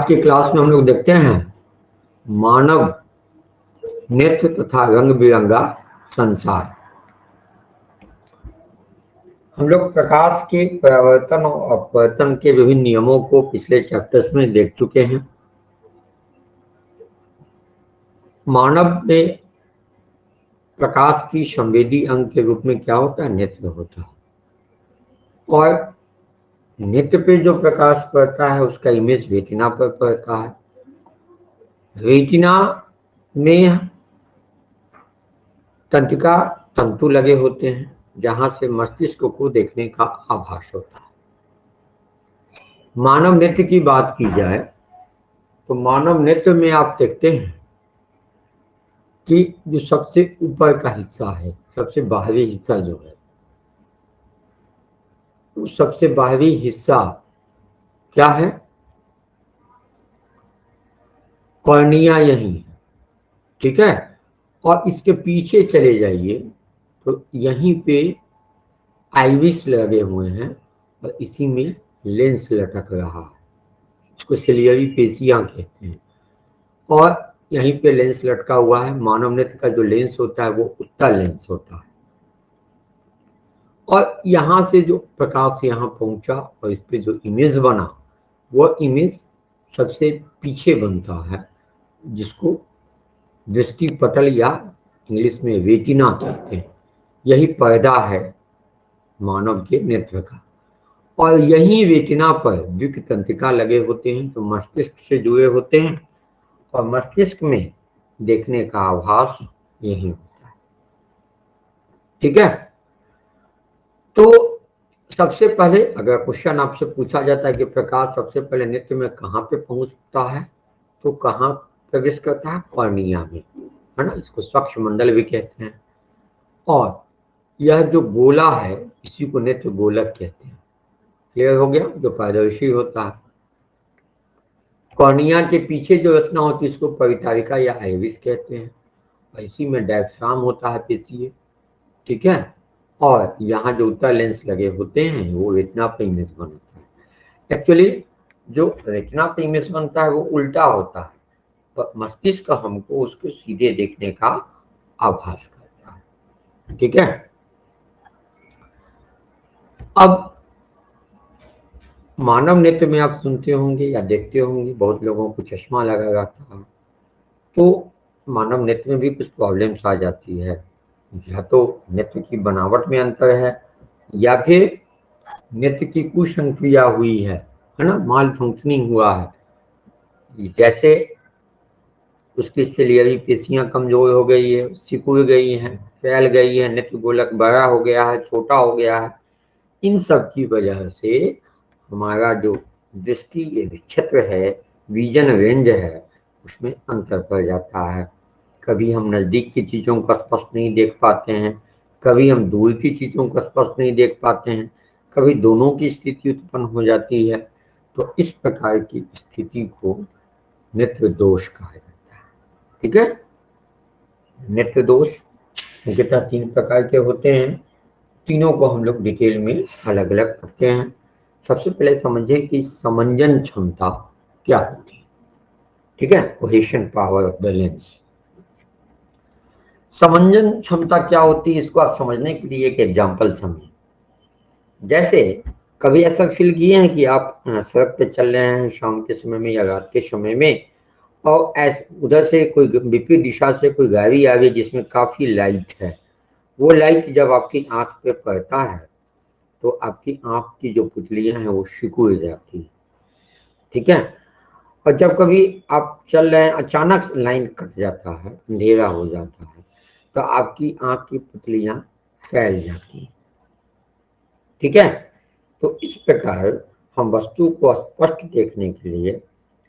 की क्लास में हम लोग देखते हैं मानव नेत्र तथा रंग बिरंगा संसार। हम लोग प्रकाश के परावर्तन और अपवर्तन के विभिन्न नियमों को पिछले चैप्टर्स में देख चुके हैं। मानव में प्रकाश की संवेदी अंग के रूप में क्या होता है? नेत्र होता है, और नेत्र पे जो प्रकाश पड़ता है उसका इमेज रेटिना पर पड़ता है। रेटिना में तंत्रिका तंतु लगे होते हैं जहां से मस्तिष्क को देखने का आभास होता है। मानव नेत्र की बात की जाए तो मानव नेत्र में आप देखते हैं कि जो सबसे ऊपर का हिस्सा है, सबसे बाहरी हिस्सा जो है, वो सबसे बाहरी हिस्सा क्या है? कॉर्निया यही है, ठीक है। और इसके पीछे चले जाइए तो यहीं पे आइरिस लगे हुए हैं और इसी में लेंस लटक रहा है, इसको सिलियरी पेशियां कहते हैं। और यहीं पे लेंस लटका हुआ है। मानव नेत्र का जो लेंस होता है वो उत्तल लेंस होता है, और यहाँ से जो प्रकाश यहाँ पहुंचा और इस पे जो इमेज बना वो इमेज सबसे पीछे बनता है, जिसको दृष्टि पटल या इंग्लिश में रेटिना कहते हैं। यही पर्दा है मानव के नेत्र का, और यही रेटिना पर द्विक तंत्रिका लगे होते हैं जो मस्तिष्क से जुड़े होते हैं, और मस्तिष्क में देखने का आभास यही होता है, ठीक है। तो सबसे पहले अगर क्वेश्चन आपसे पूछा जाता है कि प्रकाश सबसे पहले नेत्र में कहाँ पे पहुंचता है, तो कहाँ प्रवेश करता है? कॉर्निया में, है ना। इसको स्वच्छ मंडल भी कहते हैं, और यह जो गोला है इसी को नेत्र गोलक कहते हैं। क्लियर हो गया? जो पारदर्शी होता है। कॉर्निया के पीछे जो रचना होती है इसको परितारिका या आइरिस कहते हैं, और इसी में डायफ्राम होता है पेशीय, ठीक है। और यहाँ जो उत्तल लेंस लगे होते हैं वो रेटिना पे इमेज बनाता है। एक्चुअली जो रेटिना पे इमेज बनता है वो उल्टा होता है, पर मस्तिष्क हमको उसको सीधे देखने का आभास करता है, ठीक है। अब मानव नेत्र में आप सुनते होंगे या देखते होंगे बहुत लोगों को चश्मा लगा रहता है, तो मानव नेत्र में भी कुछ प्रॉब्लम्स आ जाती है। या तो नेत्र की बनावट में अंतर है, या फिर नेत्र की कुसंक्रिया हुई है ना, माल फंक्शनिंग हुआ है। जैसे उसकी सिलियरी पेशियां कमजोर हो गई है, सिकुड़ गई हैं, फैल गई है, नेत्र गोलक बड़ा हो गया है, छोटा हो गया है। इन सब की वजह से हमारा जो दृष्टि क्षेत्र है, विजन रेंज है, उसमें अंतर पड़ जाता है। कभी हम नज़दीक की चीज़ों को स्पष्ट नहीं देख पाते हैं, कभी हम दूर की चीज़ों को स्पष्ट नहीं देख पाते हैं, कभी दोनों की स्थिति उत्पन्न हो जाती है। तो इस प्रकार की स्थिति को नेत्र दोष कहा जाता है, ठीक है। नेत्र दोष मुख्यतः 3 प्रकार के होते हैं। तीनों को हम लोग डिटेल में अलग अलग पढ़ते हैं। सबसे पहले समझें कि समंजन क्षमता क्या होती है, ठीक है। Cohesion power of the lens. समंजन क्षमता क्या होती है इसको आप समझने के लिए एक एग्जांपल समझें। जैसे कभी ऐसा फील किए हैं कि आप सड़क पे चल रहे हैं शाम के समय में या रात के समय में, और उधर से कोई विपरीत दिशा से कोई गाड़ी आ रही है जिसमें काफी लाइट है। वो लाइट जब आपकी आंख पे पड़ता है तो आपकी आंख की जो पुतलियां हैं वो सिकुड़ जाती है, ठीक है। और जब कभी आप चल रहे हैं अचानक लाइन कट जाता है, अंधेरा हो जाता है, तो आपकी आंख की पुतलियां फैल जाती हैं, ठीक है। तो इस प्रकार हम वस्तु को स्पष्ट देखने के लिए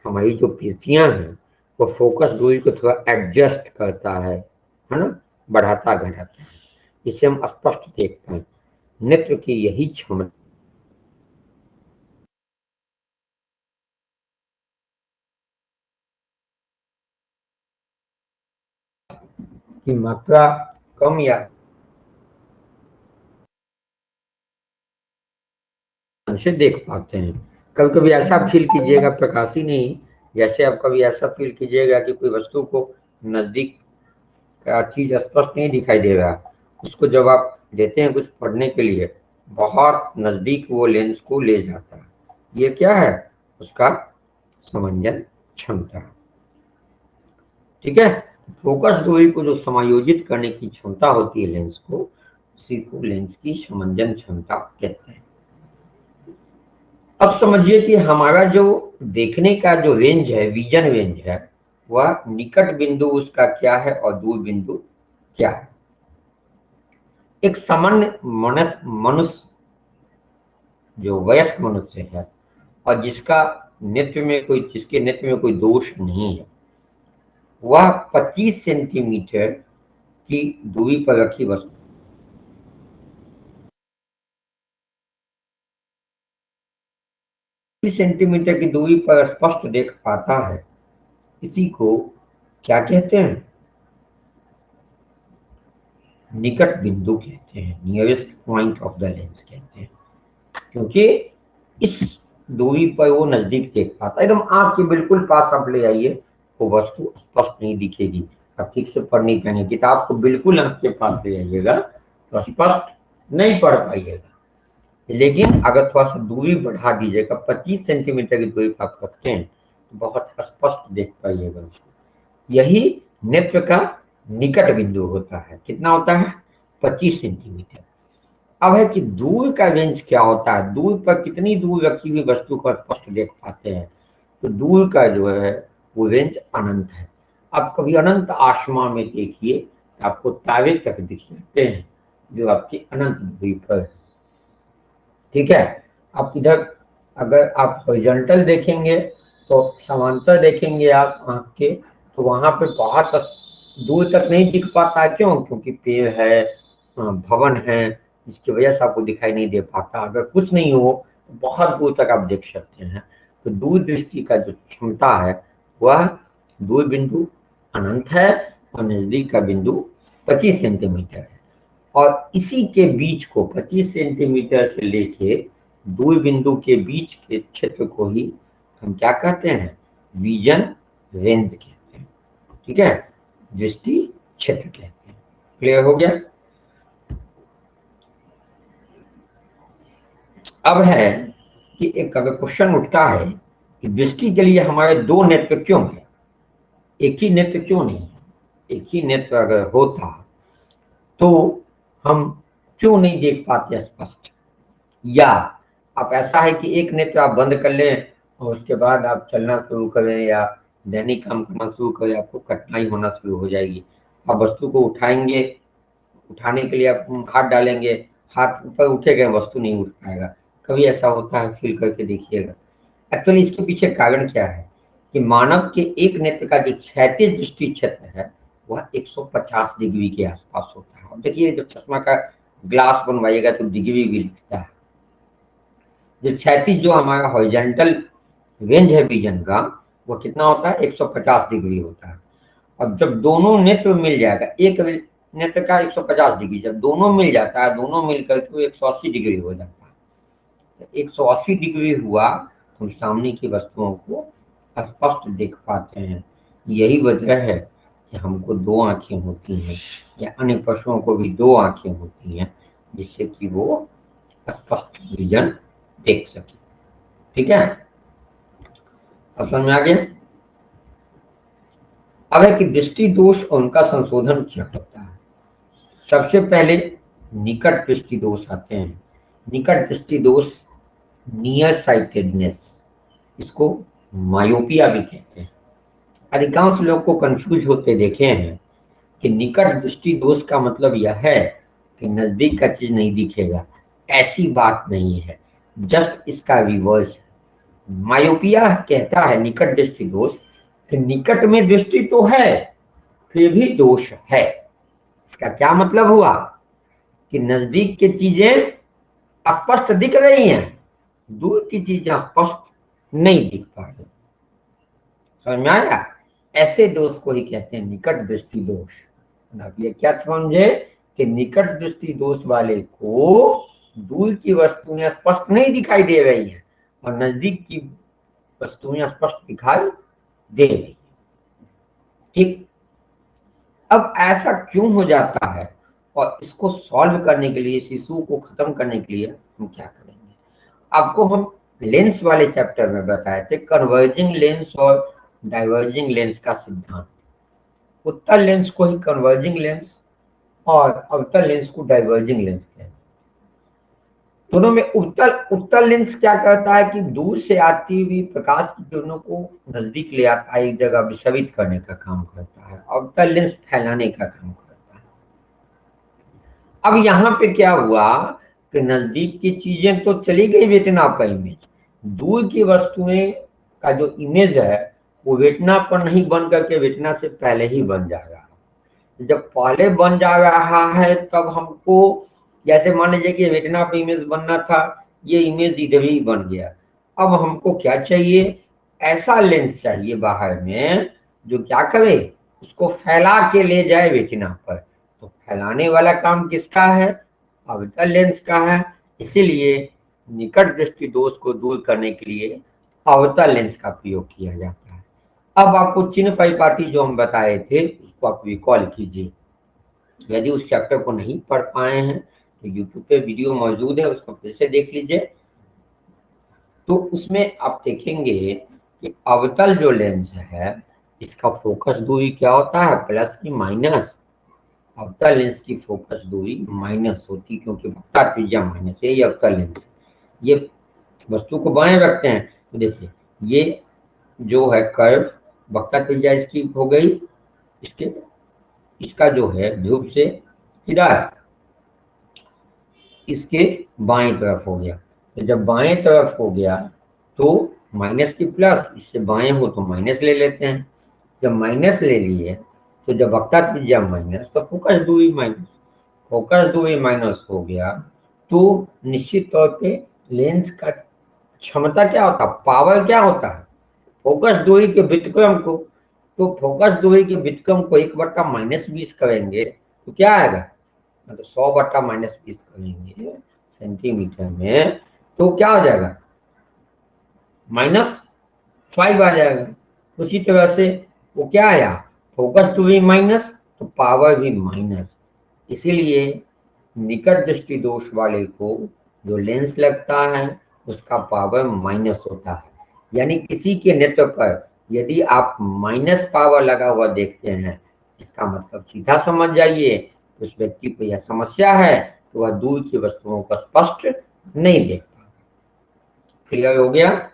हमारी जो पेशियां हैं वो फोकस दूरी को थोड़ा एडजस्ट करता है ना, बढ़ाता घटाता है, जिससे हम स्पष्ट देख पाए। नेत्र की यही क्षमता की मात्रा कम या से देख पाते हैं। कभी कभी ऐसा फील कीजिएगा प्रकाश ही नहीं, जैसे आप कभी ऐसा फील कीजिएगा कि कोई वस्तु को नजदीक का चीज स्पष्ट नहीं दिखाई दे रहा, उसको जब आप देते हैं कुछ पढ़ने के लिए, बहुत नजदीक वो लेंस को ले जाता है। ये क्या है? उसका समंजन क्षमता। ठीक है, फोकस दूरी को जो समायोजित करने की क्षमता होती है लेंस को, उसी को लेंस की समंजन क्षमता कहते हैं। अब समझिए कि हमारा जो देखने का जो रेंज है, विजन रेंज है, वह निकट बिंदु उसका क्या है और दूर बिंदु क्या है। एक सामान्य मनुष्य जो वयस्क मनुष्य है और जिसके नेत्र में कोई दोष नहीं है, वह 25 सेंटीमीटर की दूरी पर रखी वस्तु 25 सेंटीमीटर की दूरी पर स्पष्ट देख पाता है। इसी को क्या कहते हैं? निकट बिंदु कहते हैं, nearest point of the lens कहते हैं, क्योंकि इस दूरी पर वो नजदीक देख पाता है। एकदम आंख के बिल्कुल पास आप ले आइए, वो वस्तु स्पष्ट नहीं दिखेगी, आप ठीक से पढ़ नहीं पाएंगे। किताब को बिल्कुल आंख के पास ले आइएगा तो स्पष्ट नहीं पढ़ पाइएगा, लेकिन अगर थोड़ा सा दूरी बढ़ा दीजिएगा, 25 सेंटीमीटर की दूरी पर आप रखते हैं तो बहुत स्पष्ट देख पाइएगा उसको। यही नेत्र का निकट बिंदु होता है। कितना होता है? 25 सेंटीमीटर। अब है कि दूर का रेंज क्या होता है, दूर पर कितनी दूर रखी हुई वस्तु को स्पष्ट देख पाते हैं। तो दूर का जो है वो रेंज अनंत है। आप कभी अनंत आसमान में देखिए, आपको तारे तक दिख सकते हैं जो आपकी अनंत दूरी पर है। ठीक है, आप इधर अगर आप हॉरिजॉन्टल देखेंगे तो समांतर देखेंगे आप आंख के, तो वहां पे बहुत दूर तक नहीं दिख पाता है। क्यों? क्योंकि पेड़ है, भवन है, जिसकी वजह से आपको दिखाई नहीं दे पाता। अगर कुछ नहीं हो तो बहुत दूर तक आप देख सकते हैं। तो दूर दृष्टि का जो क्षमता है वह दूर बिंदु अनंत है और नजदीक का बिंदु 25 सेंटीमीटर है। और इसी के बीच को 25 सेंटीमीटर से लेके दूर बिंदु के बीच के क्षेत्र को ही हम क्या कहते हैं? विजन रेंज कहते हैं। ठीक है, दृष्टि क्षेत्र कहते हैं। क्लियर हो गया? अब है कि एक अगर क्वेश्चन उठता है कि दृष्टि के लिए हमारे दो नेत्र क्यों है, एक ही नेत्र क्यों नहीं है? एक ही नेत्र अगर होता तो हम क्यों नहीं देख पाते स्पष्ट? या आप ऐसा है कि एक नेत्र आप बंद कर लें और उसके बाद आप चलना शुरू करें या दैनिक काम करना शुरू करें, आपको कठिनाई होना शुरू हो जाएगी। आप वस्तु को उठाएंगे, उठाने के लिए आप हाथ डालेंगे, हाथ ऊपर उठेगा, वस्तु नहीं उठ पाएगा। कभी ऐसा होता है? फील करके देखिएगा। एक्चुअली इसके पीछे कारण क्या है कि मानव के एक नेत्र का जो क्षैतिज दृष्टि क्षेत्र है वह 150 डिग्री के आसपास होता है। और देखिए, जब चश्मा का ग्लास बनवाइएगा तो डिग्री भी लिखता है। जो क्षैतिज जो हमारा हॉरिजॉन्टल रेंज है विजन का, वो कितना होता है? 150 डिग्री होता है। अब जब दोनों नेत्र मिल जाएगा, एक नेत्र का 150 डिग्री, जब दोनों मिल जाता है, दोनों मिलकर के 180 डिग्री हो जाता है। 180 डिग्री हुआ तो हम सामने की वस्तुओं को स्पष्ट देख पाते हैं। यही वजह है कि हमको दो आंखें होती हैं, या अन्य पशुओं को भी दो आंखें होती हैं, जिससे कि वो स्पष्ट विजन देख सके। ठीक है, अब समझ में आ गया? अब है कि दृष्टि दोष और उनका संशोधन क्या होता है। सबसे पहले निकट दृष्टि दोष आते हैं। निकट दृष्टि दोष नियर साइटेडनेस, इसको मायोपिया भी कहते हैं। अधिकांश लोग को कंफ्यूज होते देखे हैं कि निकट दृष्टि दोष का मतलब यह है कि नजदीक का चीज नहीं दिखेगा। ऐसी बात नहीं है, जस्ट इसका रिवर्स है। मायोपिया कहता है निकट दृष्टि दोष कि निकट में दृष्टि तो है फिर भी दोष है। इसका क्या मतलब हुआ कि नजदीक की चीजें स्पष्ट दिख रही हैं, दूर की चीजें स्पष्ट नहीं दिख पा रही। समझ में आया? ऐसे दोष को ही कहते हैं निकट दृष्टि दोष। आप ये क्या समझे कि निकट दृष्टि दोष वाले को दूर की वस्तुएं स्पष्ट नहीं दिखाई दे रही हैं और नजदीक की वस्तुएं स्पष्ट दिखाई दे रही है। ठीक, अब ऐसा क्यों हो जाता है और इसको सॉल्व करने के लिए, इस इशू को खत्म करने के लिए हम क्या करेंगे? आपको हम लेंस वाले चैप्टर में बताए थे कन्वर्जिंग लेंस और डाइवर्जिंग लेंस का सिद्धांत। उत्तल लेंस को ही कन्वर्जिंग लेंस और अवतल लेंस को डाइवर्जिंग लेंस कहते हैं। दोनों में उत्तल उत्तल लेंस क्या करता है कि दूर से आती हुई प्रकाश की किरणों को नजदीक ले आता है, एक जगह विषवित करने का काम करता है। अवतल लेंस फैलाने का काम करता है। अब यहाँ पे क्या हुआ कि नजदीक की चीजें तो चली गई रेटिना पर इमेज, दूर की वस्तुएं का जो इमेज है वो रेटिना पर नहीं बन करके रेटिना से पहले ही बन जाएगा। जब पहले बन जा रहा है तब हमको, जैसे मान लीजिए कि रेटिना पे इमेज बनना था, ये इमेज इधर ही बन गया। अब हमको क्या चाहिए? ऐसा लेंस चाहिए बाहर में जो क्या करे, उसको फैला के ले जाए रेटिना पर। तो फैलाने वाला काम किसका है? अवतल लेंस का है। इसीलिए निकट दृष्टि दोष को दूर करने के लिए अवतल लेंस का प्रयोग किया जाता है। अब आपको चिन्ह परिपाटी जो हम बताए थे उसको आप रिकॉल कीजिए। यदि उस चैप्टर को नहीं पढ़ पाए हैं तो यूट्यूब पे वीडियो मौजूद है, उसको फिर से देख लीजिए। तो उसमें आप देखेंगे कि अवतल जो लेंस है इसका फोकस दूरी क्या होता है? प्लस की माइनस। अवतल लेंस की फोकस दूरी माइनस होती, क्योंकि वक्ता त्रिज्या माइनस है। ये अवतल लेंस, ये वस्तु को बाएं रखते हैं तो देखिए ये जो है कर्व, वक्ता त्रिज्या इसकी हो गई, इसके इसका जो है ध्रुव से किधर, इसके बाएं तरफ हो गया। तो जब बाएं तरफ हो गया तो माइनस की प्लस, इससे बाएं हो तो माइनस ले लेते हैं। जब माइनस ले लिए तो जब वक्ता त्रिज्या माइनस तो फोकस दूरी माइनस, फोकस दूरी माइनस हो गया तो निश्चित तौर पे लेंस का क्षमता क्या होता है, पावर क्या होता है? फोकस दूरी के व्युत्क्रम को, तो फोकस दूरी के व्युत्क्रम को 1/-20 करेंगे तो क्या आएगा? मतलब 100/-20 करेंगे सेंटीमीटर में तो क्या हो जाएगा? -5 आ जाएगा। उसी तरह से वो क्या आया? फोकस दूरी माइनस तो पावर भी माइनस। इसीलिए निकट दृष्टि दोष वाले को जो लेंस लगता है उसका पावर माइनस होता है। यानी किसी के नेत्र पर यदि आप माइनस पावर लगा हुआ देखते हैं, इसका मतलब सीधा समझ जाइए उस व्यक्ति को यह समस्या है तो वह दूर की वस्तुओं को स्पष्ट नहीं देख पाता। क्लियर हो गया?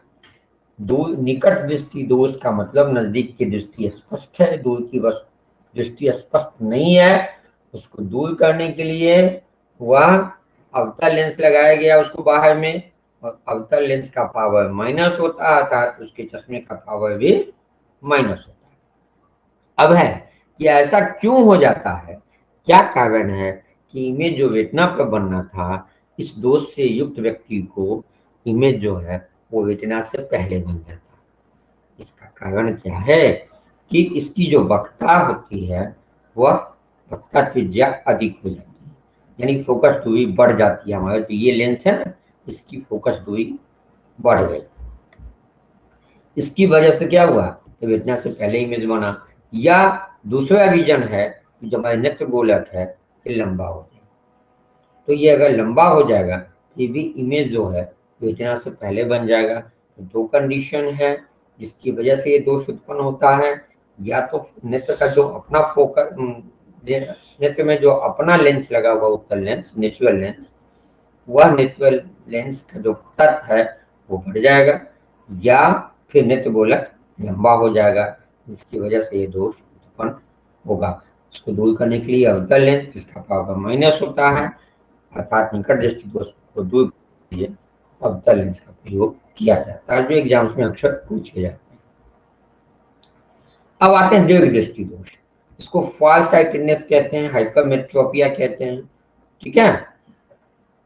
दूर निकट दृष्टि दोष का मतलब नजदीक की दृष्टि स्पष्ट है, दूर की दृष्टि स्पष्ट नहीं है। उसको दूर करने के लिए वह अवतल लेंस लगाया गया उसको बाहर में, और अवतल लेंस का पावर माइनस होता है अर्थात उसके चश्मे का पावर भी माइनस होता है। अब है कि ऐसा क्यों हो जाता है, क्या कारण है कि इमेज जो रेटिना पर बनना था, इस दोष से युक्त व्यक्ति को इमेज जो है वो रेटिना से पहले बन जाता है। इसका कारण क्या है कि इसकी जो वक्रता होती है वह वक्रता त्रिज्या अधिक हो जाती है, यानी फोकस दूरी बढ़ जाती है हमारे। तो ये लेंस है ना, इसकी फोकस दूरी बढ़ गई। इसकी वजह से क्या हुआ? तो रेटिना से पहले इमेज बना। या दूसरा रीजन है कि जो हमारे नेत्र गोलक है ये लंबा हो जाए, तो ये अगर लंबा हो जाएगा ये भी इमेज जो है रेटिना से पहले बन जाएगा। तो दो कंडीशन है जिसकी वजह से ये दोष उत्पन्न होता है। या तो नेत्र का जो अपना फोकस, नेत्र में जो अपना लेंस लगा हुआ उत्तल लेंस नेचुरल लेंस, वह नेचुरल लेंस का जो तत्व है वो बढ़ जाएगा, या फिर नेत्र गोलक लंबा हो जाएगा जिसकी वजह से ये दोष उत्पन्न होगा। इसको दूर करने के लिए अवतल लेंस जिसका पावर माइनस होता है अर्थात निकट दृष्टि दोष को दूर करने के लिए अवतल लेंस का प्रयोग किया जाता है, जो एग्जाम्स में अक्सर पूछे जाते हैं। अब आते हैं दीर्घ दृष्टि दोष। इसको फार साइटेडनेस कहते हैं, हाइपरमेट्रोपिया कहते हैं। ठीक है,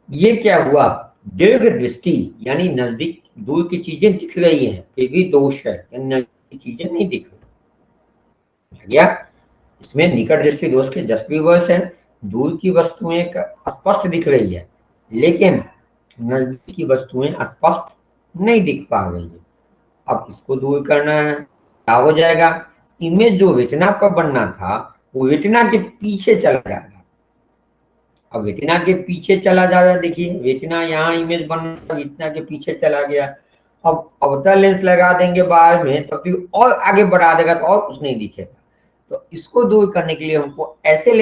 ये क्या हुआ? दीर्घ दृष्टि यानी नजदीक दूर की चीजें दिख रही हैं फिर भी दोष है, नजदीक की चीजें नहीं दिख रही गया। इसमें निकट दृष्टि दोष के जस्ट विवर्स है, दूर की वस्तुएं स्पष्ट दिख रही है लेकिन नजदीक की वस्तुएं स्पष्ट नहीं दिख पा रही है। अब इसको दूर करना है क्या हो जाएगा, इमेज जो रेटिना पर बनना था वो रेटिना के पीछे चला जाएगा। अब रेटिना के पीछे चला जा रहा है, देखिए रेटिना यहाँ इमेज बन रेटिना के पीछे चला गया। अब अवतल लेंस लगा देंगे बाहर में तब भी और आगे बढ़ा देगा तो और कुछ नहीं दिखेगा। तो इसको दूर करने के लिए हमको ऐसे